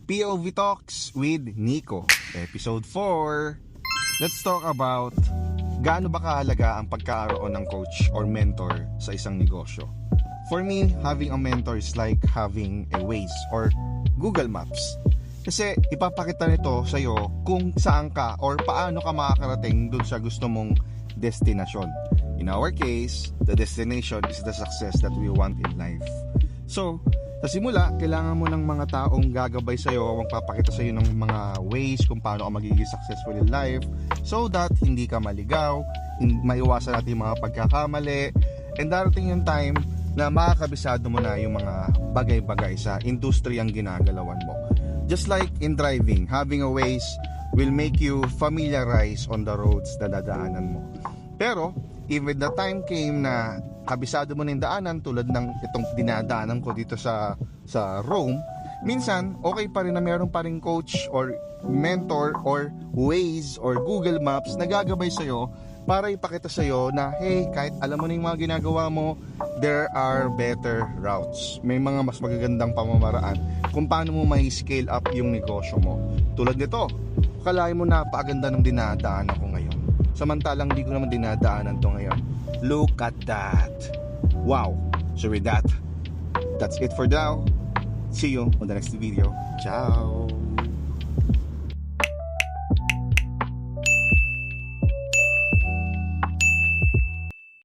POV Talks with Nico, Episode 4. Let's talk about gaano ba kahalaga ang pagkakaroon ng coach or mentor sa isang negosyo. For me, having a mentor is like having a Waze or Google Maps. Kasi ipapakita nito sa iyo kung saan ka or paano ka makakarating dun sa gusto mong destinasyon. In our case, the destination is the success that we want in life. So, sa simula, kailangan mo ng mga taong gagabay sa iyo, magpapakita sa iyo ng mga ways kung paano ka magiging successful in life so that hindi ka maligaw, maiwasan natin yung mga pagkakamali, and darating yung time na makakabisado mo na yung mga bagay-bagay sa industriyang ginagalawan mo. Just like in driving, having a Waze will make you familiarize on the roads na dadaanan mo. Pero, even the time came na kabisado mo ng daanan tulad ng itong dinadaanan ko dito sa Rome, minsan okay pa rin na meron pa rin coach or mentor or Waze or Google Maps na gagabay sa'yo para ipakita sa'yo na hey, kahit alam mo na yung mga ginagawa mo, there are better routes. May mga mas magagandang pamamaraan kung paano mo may scale up yung negosyo mo. Tulad nito, kalahin mo na paaganda ng dinadaanan ko ngayon. Samantalang di ko naman dinadaanan to ngayon. Look at that. Wow. So with that, that's it for now. See you on the next video. Ciao.